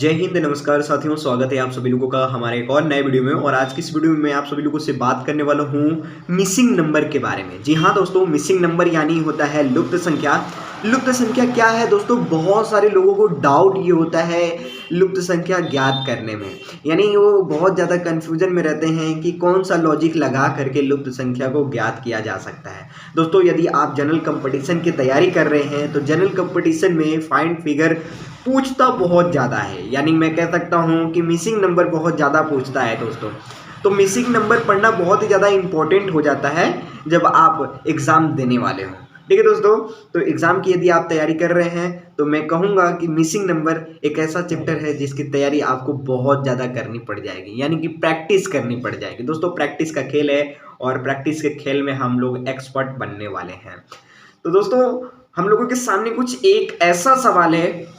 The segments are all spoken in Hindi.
जय हिंद, नमस्कार साथियों। स्वागत है आप सभी लोगों का हमारे एक और नए वीडियो में। और आज की इस वीडियो में मैं आप सभी लोगों से बात करने वाला हूँ मिसिंग नंबर के बारे में। जी हाँ दोस्तों, मिसिंग नंबर यानी होता है लुप्त संख्या। लुप्त संख्या क्या है दोस्तों? बहुत सारे लोगों को डाउट ये होता है लुप्त संख्या ज्ञात करने में, यानी वो बहुत ज़्यादा कन्फ्यूजन में रहते हैं कि कौन सा लॉजिक लगा करके लुप्त संख्या को ज्ञात किया जा सकता है। दोस्तों, यदि आप जनरल कंपटीशन की तैयारी कर रहे हैं तो जनरल कंपटीशन में फाइंड फिगर पूछता बहुत ज़्यादा है, यानी मैं कह सकता हूँ कि मिसिंग नंबर बहुत ज़्यादा पूछता है दोस्तों। तो मिसिंग नंबर पढ़ना बहुत ही ज़्यादा इम्पोर्टेंट हो जाता है जब आप एग्ज़ाम देने वाले हो। ठीक है दोस्तों, तो एग्ज़ाम की यदि आप तैयारी कर रहे हैं तो मैं कहूँगा कि मिसिंग नंबर एक ऐसा चैप्टर है जिसकी तैयारी आपको बहुत ज़्यादा करनी पड़ जाएगी, यानी कि प्रैक्टिस करनी पड़ जाएगी। दोस्तों, प्रैक्टिस का खेल है और प्रैक्टिस के खेल में हम लोग एक्सपर्ट बनने वाले हैं। तो दोस्तों, हम लोगों के सामने कुछ एक ऐसा सवाल है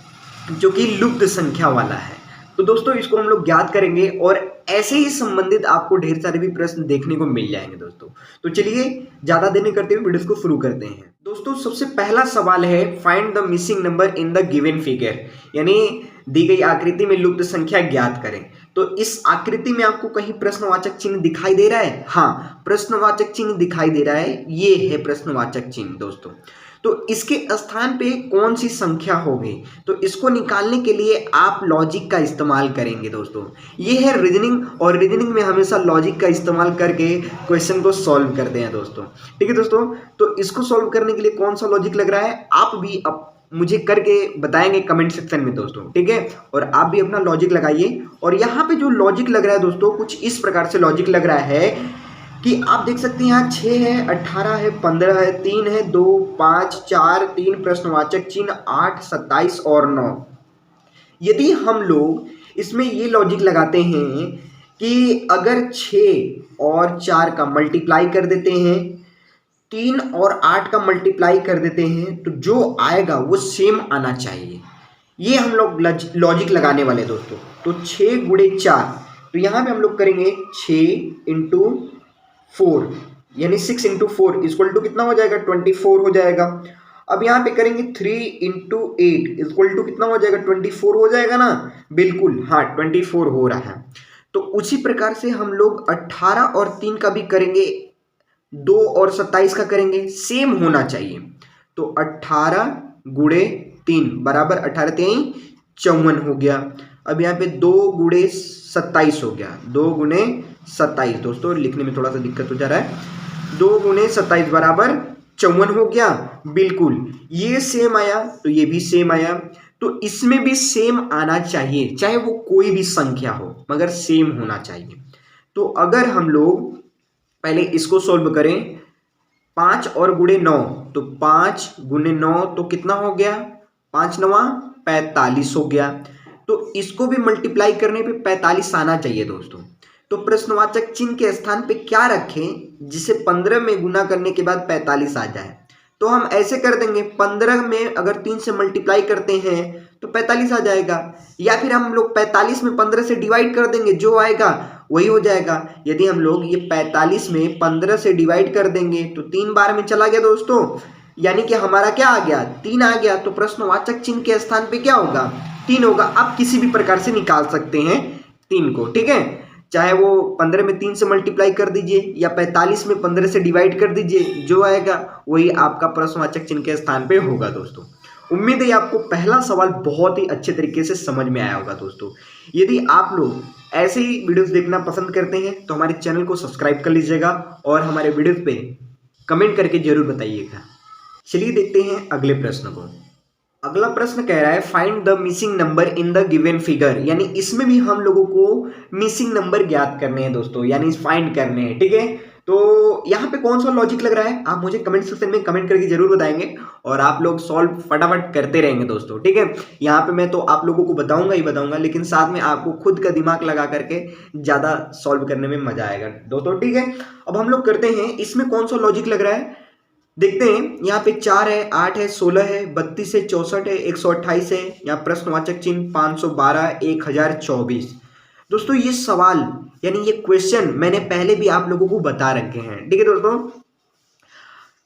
जो कि लुप्त संख्या वाला है। तो दोस्तों, इसको हम लोग ज्ञात करेंगे और ऐसे ही संबंधित आपको ढेर सारे भी प्रश्न देखने को मिल जाएंगे दोस्तों। तो चलिए ज़्यादा देर नहीं करते हुए वीडियो को शुरू करते हैं। दोस्तों, सबसे पहला सवाल है find the missing number in the given figure, यानी दी गई आकृति में लुप्त संख्या ज्ञात करें। तो इस आकृति में आपको कहीं प्रश्नवाचक चिन्ह दिखाई दे रहा है? हाँ, प्रश्नवाचक चिन्ह दिखाई दे रहा है। ये है प्रश्नवाचक चिन्ह दोस्तों। तो इसके स्थान पे कौन सी संख्या होगी? तो इसको निकालने के लिए आप लॉजिक का इस्तेमाल करेंगे दोस्तों। ये है रीजनिंग, और रीजनिंग में हमेशा लॉजिक का इस्तेमाल करके क्वेश्चन को सॉल्व करते हैं दोस्तों। ठीक है दोस्तों, तो इसको सॉल्व करने के लिए कौन सा लॉजिक लग रहा है आप भी मुझे करके बताएंगे कमेंट सेक्शन में दोस्तों। ठीक है, और आप भी अपना लॉजिक लगाइए। और यहाँ पे जो लॉजिक लग रहा है दोस्तों, कुछ इस प्रकार से लॉजिक लग रहा है कि आप देख सकते हैं यहाँ 6 है, 18 है, 15 है, 3 है, 2, 5, 4, 3 प्रश्नवाचक चिन्ह, 8, 27 और 9। यदि हम लोग इसमें ये लॉजिक लगाते हैं कि अगर 6 और 4 का मल्टीप्लाई कर देते हैं, 3 और 8 का मल्टीप्लाई कर देते हैं, तो जो आएगा वो सेम आना चाहिए। ये हम लोग लॉजिक लगाने वाले दोस्तों। तो 6 गुणे 4, तो यहाँ पे हम लोग करेंगे 6 इंटू 4, यानी 6 इंटू 4 इक्वल टू कितना हो जाएगा? 24 हो जाएगा। अब यहाँ पे करेंगे 3 इंटू 8 इक्वल टू कितना हो जाएगा? 24 हो जाएगा ना? बिल्कुल, हाँ 24 हो रहा है। तो उसी प्रकार से हम लोग 18 और 3 का भी करेंगे, 2 और 27 का करेंगे, सेम होना चाहिए। तो 18 गुणे 3 बराबर 18 3 54 हो गया। अब यहाँ पे 2 गुणे 27 हो गया, 2 गुणे 27। दोस्तों, लिखने में थोड़ा सा दिक्कत हो जा रहा है। 2 गुणे 27 बराबर 54 हो गया। बिल्कुल, ये सेम आया तो ये भी सेम आया। तो इसमें भी सेम आना चाहिए, चाहे वो कोई भी संख्या हो, मगर सेम होना चाहिए। तो अगर हम लोग पहले इसको सॉल्व करें, 5 और गुणे 9, तो 5 गुणे 9 तो कितना हो गया? 5 9 45 हो गया। तो इसको भी मल्टीप्लाई करने पे 45 आना चाहिए दोस्तों। तो प्रश्नवाचक चिन्ह के स्थान पे क्या रखें जिसे 15 में गुना करने के बाद 45 आ जाए? तो हम ऐसे कर देंगे, 15 में अगर 3 से मल्टीप्लाई करते हैं तो 45 आ जाएगा, या फिर हम लोग 45 में 15 से डिवाइड कर देंगे, जो आएगा वही हो जाएगा। यदि हम लोग ये 45 में 15 से डिवाइड कर देंगे तो 3 बार में चला गया दोस्तों, यानी कि हमारा क्या आ गया? 3 आ गया। तो प्रश्नवाचक चिन्ह के स्थान पे क्या होगा? 3 होगा। आप किसी भी प्रकार से निकाल सकते हैं 3 को, ठीक है, चाहे वो 15 में 3 से मल्टीप्लाई कर दीजिए या 45 में 15 से डिवाइड कर दीजिए, जो आएगा वही आपका प्रश्नवाचक चिन्ह के स्थान पे होगा दोस्तों। उम्मीद है आपको पहला सवाल बहुत ही अच्छे तरीके से समझ में आया होगा दोस्तों। यदि आप लोग ऐसे ही वीडियोस देखना पसंद करते हैं तो हमारे चैनल को सब्सक्राइब कर लीजिएगा और हमारे वीडियोस पे कमेंट करके जरूर बताइएगा। चलिए देखते हैं अगले प्रश्न को। अगला प्रश्न कह रहा है find the missing number in the given figure, यानी इसमें भी हम लोगों को मिसिंग नंबर ज्ञात करने हैं दोस्तों, यानी फाइंड करने हैं। ठीक है, तो यहाँ पे कौन सा लॉजिक लग रहा है आप मुझे कमेंट सेक्शन में कमेंट करके जरूर बताएंगे, और आप लोग सॉल्व फटाफट करते रहेंगे दोस्तों। ठीक है, यहाँ पे मैं तो आप लोगों को बताऊंगा ही बताऊंगा, लेकिन साथ में आपको खुद का दिमाग लगा करके ज़्यादा सॉल्व करने में मजा आएगा दोस्तों। ठीक है, अब हम लोग करते हैं इसमें कौन सा लॉजिक लग रहा है, देखते हैं। यहाँ पे 4 है, 8 है, 16 है, 32 है, 64 है, 128 है, यहाँ प्रश्नवाचक चिन्ह 512, 1024। दोस्तों, ये सवाल यानी ये क्वेश्चन मैंने पहले भी आप लोगों को बता रखे हैं। ठीक है दोस्तों,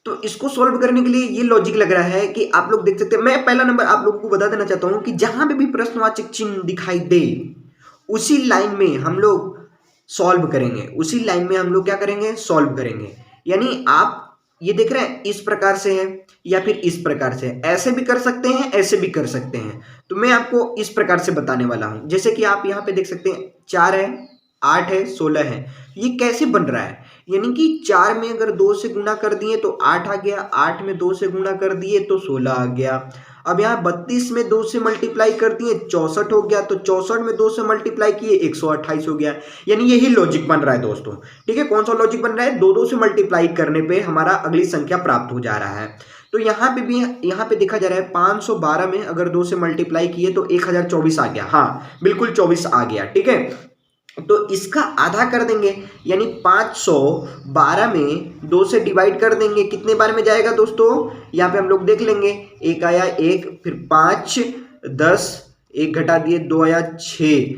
तो इसको सॉल्व करने के लिए ये लॉजिक लग रहा है कि आप लोग देख सकते हैं। मैं पहला नंबर आप लोगों को बता देना चाहता हूं कि जहां पे भी प्रश्नवाचक चिन्ह दिखाई दे उसी लाइन में हम लोग सॉल्व करेंगे, उसी लाइन में हम लोग क्या करेंगे, सॉल्व करेंगे। यानी आप ये देख रहे हैं इस प्रकार से है या फिर इस प्रकार से है, ऐसे भी कर सकते हैं, ऐसे भी कर सकते हैं। तो मैं आपको इस प्रकार से बताने वाला हूं। जैसे कि आप यहाँ पे देख सकते हैं 4 है, 8 है, 16 है। ये कैसे बन रहा है, यानी कि 4 में अगर 2 से गुणा कर दिए तो 8 आ गया, 8 में 2 से गुणा कर दिए तो 16 आ गया। अब यहाँ 32 में 2 से मल्टीप्लाई कर दिए 64 हो गया, तो 64 में 2 से मल्टीप्लाई किए 128 हो गया। यानी यही लॉजिक बन रहा है दोस्तों। ठीक है, कौन सा लॉजिक बन रहा है, 2 से मल्टीप्लाई करने पे हमारा अगली संख्या प्राप्त हो जा रहा है। तो यहाँ पे भी यहाँ पे देखा जा रहा है 512 में अगर 2 से मल्टीप्लाई किए तो 1024 आ गया। हाँ बिल्कुल 24 आ गया। ठीक है, तो इसका आधा कर देंगे, यानी 512 में 2 से डिवाइड कर देंगे, कितने बार में जाएगा दोस्तों, यहाँ पे हम लोग देख लेंगे। एक आया 1, फिर 5, 10, 1 घटा दिए 2 आया 6।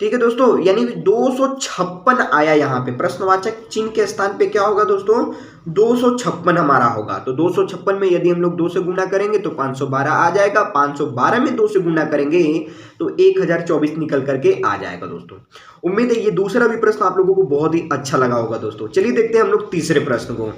ठीक है दोस्तों, यानी 256 आया। यहाँ पे प्रश्नवाचक चिन्ह के स्थान पे क्या होगा दोस्तों, 256 हमारा होगा। तो 256 में यदि हम लोग 2 से गुणा करेंगे तो 512 आ जाएगा। 512 में 2 से गुणा करेंगे तो 1024 निकल करके आ जाएगा दोस्तों। उम्मीद है ये दूसरा भी प्रश्न आप लोगों को बहुत ही अच्छा लगा होगा दोस्तों। चलिए देखते हैं हम लोग तीसरे प्रश्न को।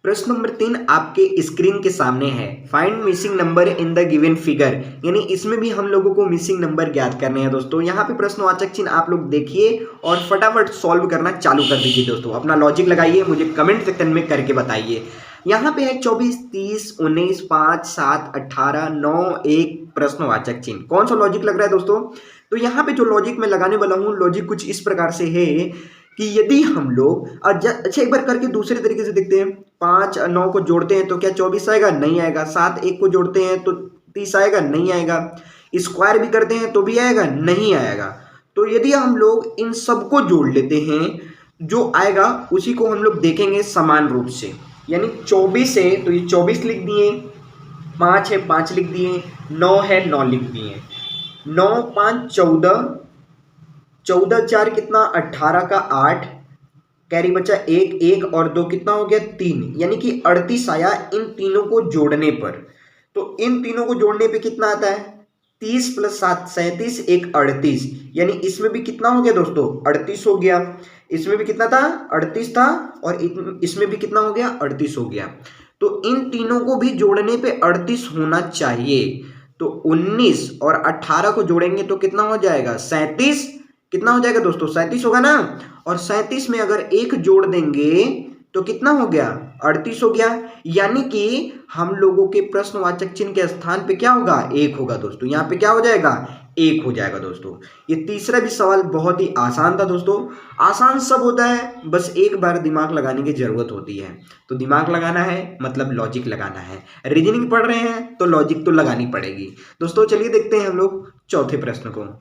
प्रश्न नंबर 3 आपके स्क्रीन के सामने है। Find missing number in the given figure, यानी इसमें भी हम लोगों को मिसिंग नंबर ज्ञात करने हैं दोस्तों। यहाँ पे प्रश्नवाचक चिन्ह आप लोग देखिए और फटाफट सॉल्व करना चालू कर दीजिए दोस्तों। अपना लॉजिक लगाइए, मुझे कमेंट सेक्शन में करके बताइए। यहाँ पे है 24, 30, 19, 5, 7, 18, 9, 1 प्रश्नवाचक चिन्ह। कौन सा लॉजिक लग रहा है दोस्तों, तो यहाँ पे जो लॉजिक मैं लगाने वाला हूँ, लॉजिक कुछ इस प्रकार से है कि यदि हम लोग अच्छा एक बार करके दूसरे तरीके से देखते हैं। 5 और 9 को जोड़ते हैं तो क्या 24 आएगा, नहीं आएगा। 7 1 को जोड़ते हैं तो 30 आएगा, नहीं आएगा। स्क्वायर भी करते हैं तो भी आएगा, नहीं आएगा। तो यदि हम लोग इन सबको जोड़ लेते हैं, जो आएगा उसी को हम लोग देखेंगे समान रूप से। यानी 24 है तो ये 24 लिख दिए, 5 है 5 लिख दिए, 9 है 9 लिख दिए। 9 5 14, 14 4 कितना 18 का 8, कैरी बचा 1, 1 और 2 कितना हो गया 3, यानी कि 38 आया इन तीनों को जोड़ने पर। तो इन तीनों को जोड़ने पे कितना आता है, 30 + 7 37, 1 38, यानी इसमें भी कितना हो गया दोस्तों 38 हो गया। इसमें भी कितना था 38 था, और इसमें भी कितना हो गया 38 हो गया। तो इन तीनों को भी जोड़ने पे 38 होना चाहिए। तो 19 और 18 को जोड़ेंगे तो कितना हो जाएगा 37, कितना हो जाएगा दोस्तों 37 होगा ना। और 37 में अगर 1 जोड़ देंगे तो कितना हो गया 38 हो गया। यानी कि हम लोगों के प्रश्नवाचक चिन्ह के स्थान पे क्या होगा 1 होगा दोस्तों। यहाँ पे क्या हो जाएगा 1 हो जाएगा दोस्तों। ये तीसरा भी सवाल बहुत ही आसान था दोस्तों। आसान सब होता है, बस एक बार दिमाग लगाने की जरूरत होती है। तो दिमाग लगाना है मतलब लॉजिक लगाना है। रीजनिंग पढ़ रहे हैं तो लॉजिक तो लगानी पड़ेगी दोस्तों। चलिए देखते हैं हम लोग चौथे प्रश्न को।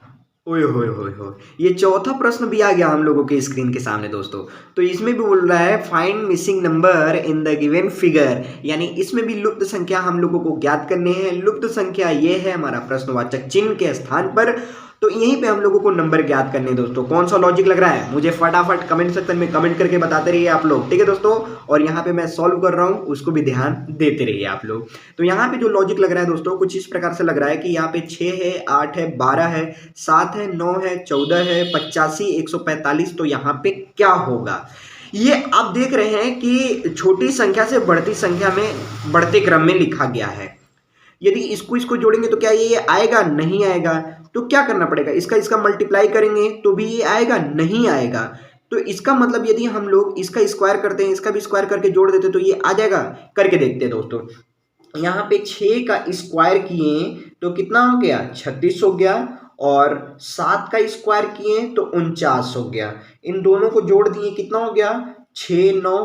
ओए होए होए होए, ये चौथा प्रश्न भी आ गया हम लोगों के स्क्रीन के सामने दोस्तों। तो इसमें भी बोल रहा है find missing number in the given figure, यानी इसमें भी लुप्त संख्या हम लोगों को ज्ञात करनी है। लुप्त संख्या ये है हमारा प्रश्नवाचक चिन्ह के स्थान पर, तो यहीं पे हम लोगों को नंबर ज्ञात करने हैं दोस्तों। कौन सा लॉजिक लग रहा है मुझे फटाफट कमेंट सेक्शन में कमेंट करके बताते रहिए आप लोग, ठीक है दोस्तों। और यहाँ पे मैं सॉल्व कर रहा हूँ, उसको भी ध्यान देते रहिए आप लोग। तो यहाँ पे जो लॉजिक लग रहा है दोस्तों कुछ इस प्रकार से लग रहा है कि यहाँ पे 6 है, 8 है, 12 है, 7 है, 9 है, 14 है, 85, 145। तो यहाँ पे क्या होगा, ये आप देख रहे हैं कि छोटी संख्या से बढ़ती संख्या में बढ़ते क्रम में लिखा गया है। यदि इसको जोड़ेंगे तो क्या ये आएगा, नहीं आएगा। तो क्या करना पड़ेगा, इसका मल्टीप्लाई करेंगे तो भी ये आएगा, नहीं आएगा। तो इसका मतलब यदि हम लोग इसका स्क्वायर करते हैं, इसका भी स्क्वायर करके जोड़ देते तो ये आ जाएगा। करके देखते हैं दोस्तों। यहाँ पे 6 का स्क्वायर किए तो कितना हो गया 36 हो गया, और 7 का स्क्वायर किए तो 49 हो गया। इन दोनों को जोड़ दिए कितना हो गया 6 9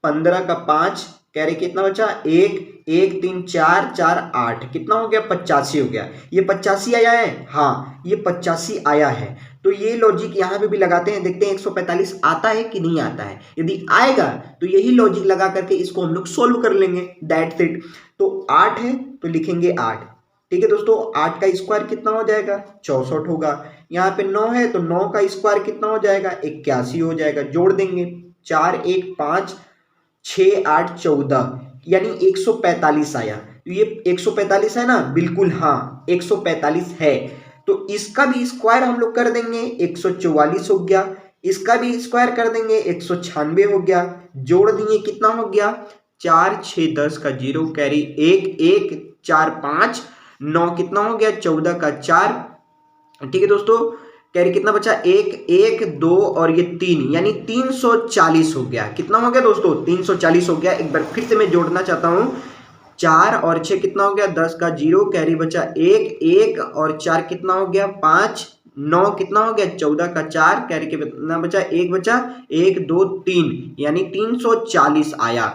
15 का 5, कैरी कितना बचा 1 1 3 4 4 8, कितना हो गया 85 हो गया। ये 85 आया है, हाँ ये 85 आया है। तो ये लॉजिक यहाँ पे भी लगाते हैं, देखते हैं 145 आता है कि नहीं आता है। यदि आएगा तो यही लॉजिक लगा करके इसको हम लोग सोल्व कर लेंगे, दैट्स इट। तो 8 है तो लिखेंगे 8, ठीक है दोस्तों। 8 का स्क्वायर कितना हो जाएगा 64 होगा। यहाँ पे 9 है तो 9 का स्क्वायर कितना हो जाएगा 81 हो जाएगा। जोड़ देंगे 4 1 5 6 8 14 यानी 145 आया। तो ये 145 है ना, बिल्कुल हाँ 145 है। तो इसका भी स्क्वायर हम लोग कर देंगे 144 हो गया, इसका भी स्क्वायर कर देंगे 196 हो गया, जोड़ दिए कितना हो गया 4 6 10 का 0 कैरी 1 1 4 5 9 कितना हो गया 14 का 4। ठीक है दोस्तों, कैरी कितना बचा 1 1 2 और ये 3 यानी 340 हो गया। कितना हो गया दोस्तों 340 हो गया। एक बार फिर से मैं जोड़ना चाहता हूं, 4 और 6 कितना हो गया 10 का 0 कैरी बचा 1 1 और 4 कितना हो गया 5 9 कितना हो गया 14 का 4 कैरी कितना बचा 1 बचा 1 2 3 यानी 340 आया।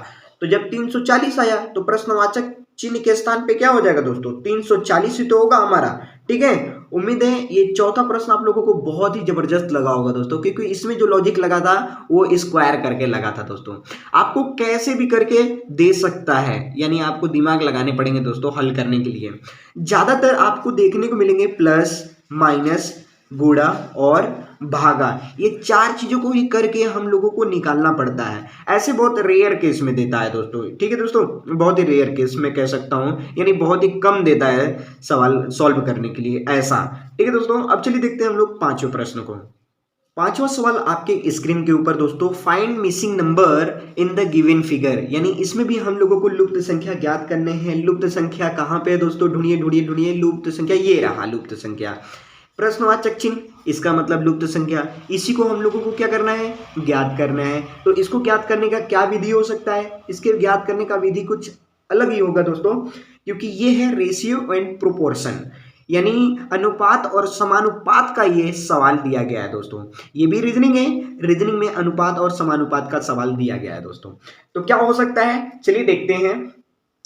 तो जब 340 आया तो प्रश्नवाचक चिन्ह के स्थान पे क्या हो जाएगा दोस्तों 340 ही तो होगा हमारा। ठीक है, उम्मीद है ये चौथा प्रश्न आप लोगों को बहुत ही जबरदस्त लगा होगा दोस्तों, क्योंकि इसमें जो लॉजिक लगा था वो स्क्वायर करके लगा था दोस्तों। आपको कैसे भी करके दे सकता है, यानी आपको दिमाग लगाने पड़ेंगे दोस्तों हल करने के लिए। ज्यादातर आपको देखने को मिलेंगे प्लस माइनस गुणा और भागा, ये 4 चीजों को ही करके हम लोगों को निकालना पड़ता है। ऐसे बहुत रेयर केस में देता है दोस्तों। ठीक है दोस्तों, बहुत ही रेयर केस में कह सकता हूं, यानी बहुत ही कम देता है सवाल सॉल्व करने के लिए ऐसा। ठीक है दोस्तों, अब चलिए देखते हैं हम लोग पांचवें प्रश्न को। पांचवा सवाल आपके स्क्रीन के ऊपर दोस्तों, find missing number in the given figure, यानी इसमें भी हम लोगों को लुप्त संख्या ज्ञात करने हैं। लुप्त संख्या कहां पे है दोस्तों, ढूंढिए ढूंढिए ढूंढिए, लुप्त संख्या ये रहा लुप्त संख्या, प्रश्नवाचक चिन्ह इसका मतलब लुप्त संख्या, इसी को हम लोगों को क्या करना है ज्ञात करना है। तो इसको ज्ञात करने का क्या विधि हो सकता है, इसके ज्ञात करने का विधि कुछ अलग ही होगा दोस्तों, क्योंकि ये है रेशियो एंड प्रोपोर्शन, यानी अनुपात और समानुपात का ये सवाल दिया गया है दोस्तों। ये भी रीजनिंग है, रीजनिंग में अनुपात और समानुपात का सवाल दिया गया है दोस्तों। तो क्या हो सकता है चलिए देखते हैं।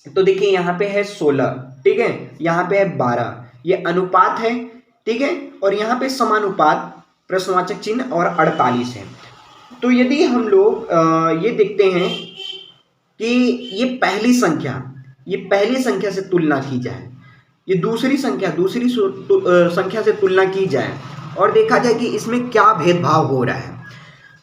तो देखिए यहाँ पे है 16, ठीक है, यहाँ पे है 12, ये अनुपात है, ठीक है, और यहाँ पे समानुपात प्रश्नवाचक चिन्ह और 48 है। तो यदि हम लोग ये देखते हैं कि ये पहली संख्या से तुलना की जाए, ये दूसरी संख्या से तुलना की जाए और देखा जाए कि इसमें क्या भेदभाव हो रहा है,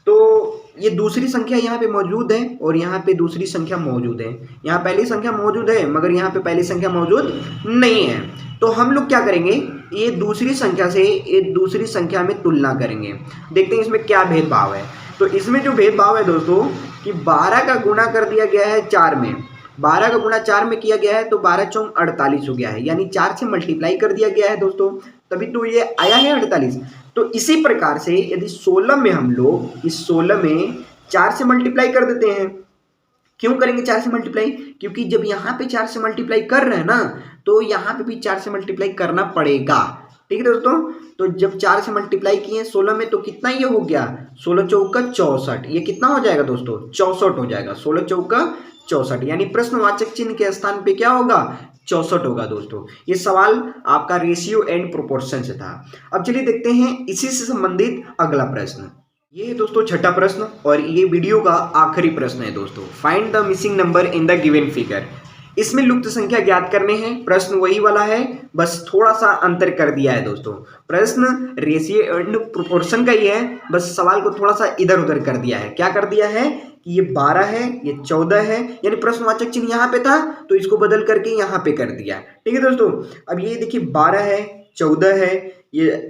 तो ये दूसरी संख्या यहाँ पे मौजूद है और यहाँ पे दूसरी संख्या मौजूद है, यहाँ पहली संख्या मौजूद है मगर यहाँ पे पहली संख्या मौजूद नहीं है। तो हम लोग क्या करेंगे, ये दूसरी संख्या से ये दूसरी संख्या में तुलना करेंगे, देखते हैं इसमें क्या भेदभाव है। तो इसमें जो भेदभाव है दोस्तों कि 12 का गुणा कर दिया गया है 4 में, 12 का गुणा 4 में किया गया है तो 12 चौक 48 हो गया है, यानी 4 से मल्टीप्लाई कर दिया गया है दोस्तों, तभी तो ये आया है 48। तो इसी प्रकार से यदि 16 में हम लोग इस 16 में 4 से मल्टीप्लाई कर देते हैं, क्यों करेंगे 4 से मल्टीप्लाई, क्योंकि जब यहाँ पे 4 से मल्टीप्लाई कर रहे हैं ना तो यहाँ पे भी 4 से मल्टीप्लाई करना पड़ेगा। ठीक है दोस्तों, तो जब 4 से मल्टीप्लाई किए 16 में तो कितना ये हो गया 16 चौका 64, ये कितना हो जाएगा दोस्तों 64 हो जाएगा, 16 चौका 64, यानी प्रश्नवाचक चिन्ह के स्थान पे क्या होगा 64 होगा दोस्तों। ये सवाल आपका रेशियो एंड प्रोपोर्शन से था। अब चलिए देखते हैं इसी से संबंधित अगला प्रश्न। ये है दोस्तों छठा प्रश्न और ये वीडियो का आखिरी प्रश्न है दोस्तों। Find the missing number in the given figure, इसमें लुप्त संख्या ज्ञात करने हैं। प्रश्न वही वाला है, बस थोड़ा सा अंतर कर दिया है दोस्तों। प्रश्न रेशियो एंड प्रोपोर्शन का ही है, बस सवाल को थोड़ा सा इधर उधर कर दिया है। क्या कर दिया है कि ये 12 है, ये 14 है, यानी प्रश्नवाचक चिन्ह यहाँ पे था तो इसको बदल करके यहाँ पे कर दिया। ठीक है दोस्तों, अब ये देखिए 12 है, 14 है, ये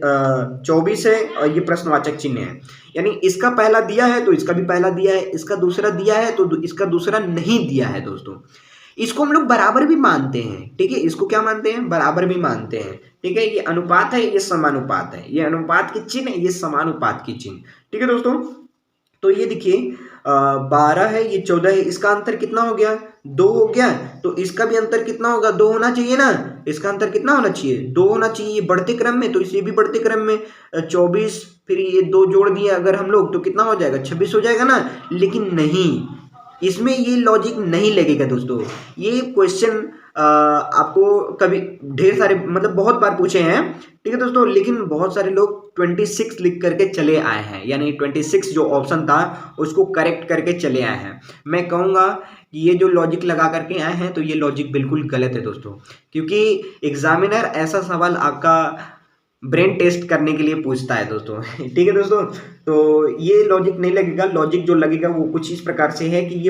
24 है और ये प्रश्नवाचक चिन्ह है, यानी इसका पहला दिया है तो इसका भी पहला दिया है, इसका दूसरा दिया है तो इसका दूसरा नहीं दिया है दोस्तों। इसको हम लोग बराबर भी मानते हैं, ठीक है, इसको क्या मानते हैं बराबर भी मानते हैं। ठीक है, ये अनुपात है, ये समानुपात है, ये अनुपात की चिन्ह है, ये समानुपात की चिन्ह। ठीक है दोस्तों, तो ये देखिए 12 है, ये 14 है, इसका अंतर कितना हो गया 2 हो गया, तो इसका भी अंतर कितना होगा 2 होना चाहिए ना, इसका अंतर कितना होना चाहिए 2 होना चाहिए बढ़ते क्रम में, तो इसे भी बढ़ते क्रम में 24, फिर ये 2 जोड़ दिए अगर हम लोग तो कितना हो जाएगा 26 हो जाएगा ना। लेकिन नहीं, इसमें ये लॉजिक नहीं लगेगा दोस्तों। ये क्वेश्चन आपको कभी ढेर सारे मतलब बहुत बार पूछे हैं, ठीक है दोस्तों, लेकिन बहुत सारे लोग 26 लिख करके चले आए हैं, यानी 26 जो ऑप्शन था उसको करेक्ट करके चले आए हैं। मैं कहूँगा कि ये जो लॉजिक लगा करके आए हैं तो ये लॉजिक बिल्कुल गलत है दोस्तों, क्योंकि एग्जामिनर ऐसा सवाल आपका ब्रेन टेस्ट करने के लिए पूछता है दोस्तों। ठीक है दोस्तों, तो ये लॉजिक नहीं लगेगा। लॉजिक जो लगेगा वो कुछ इस प्रकार से है कि ये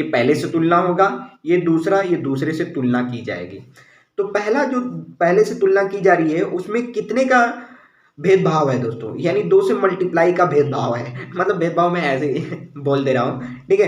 पहले से तुलना होगा, ये दूसरे से तुलना की जाएगी। तो पहला जो पहले से तुलना की जा रही है उसमें कितने का भेदभाव है दोस्तों, यानी 2 से मल्टीप्लाई का भेदभाव है। मतलब भेदभाव मैं ऐसे ही बोल दे रहा हूँ, ठीक है।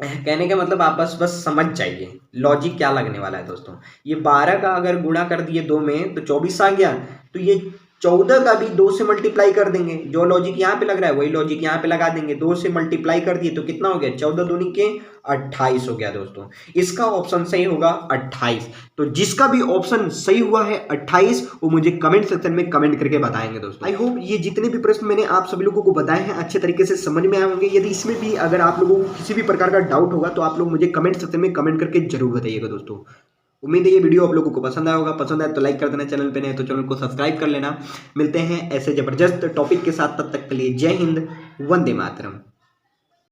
कहने का मतलब आप बस समझ जाइए लॉजिक क्या लगने वाला है दोस्तों। ये 12 का अगर गुणा कर दिए 2 में तो 24 आ गया, तो ये 14 का भी 2 से मल्टीप्लाई कर देंगे। जो लॉजिक यहाँ पे लग रहा है वही लॉजिक यहाँ पे लगा देंगे। 2 से मल्टीप्लाई कर दिए तो कितना हो गया, 14 दूनी के 28 हो गया दोस्तों। इसका ऑप्शन सही होगा 28। तो जिसका भी ऑप्शन सही हुआ है 28 वो मुझे कमेंट सेक्शन में कमेंट करके बताएंगे दोस्तों। आई होप ये जितने भी प्रश्न मैंने आप सभी लोगों को बताए हैं अच्छे तरीके से समझ में आए होंगे। यदि इसमें भी अगर आप लोगों को किसी भी प्रकार का डाउट होगा तो आप लोग मुझे कमेंट सेक्शन में कमेंट करके जरूर बताइएगा दोस्तों। उम्मीद है ये वीडियो आप लोगों को पसंद आया होगा। पसंद आए तो लाइक कर देना, चैनल पे नए तो चैनल को सब्सक्राइब कर लेना। मिलते हैं ऐसे जबरदस्त टॉपिक के साथ, तब तक के लिए जय हिंद, वंदे मातरम।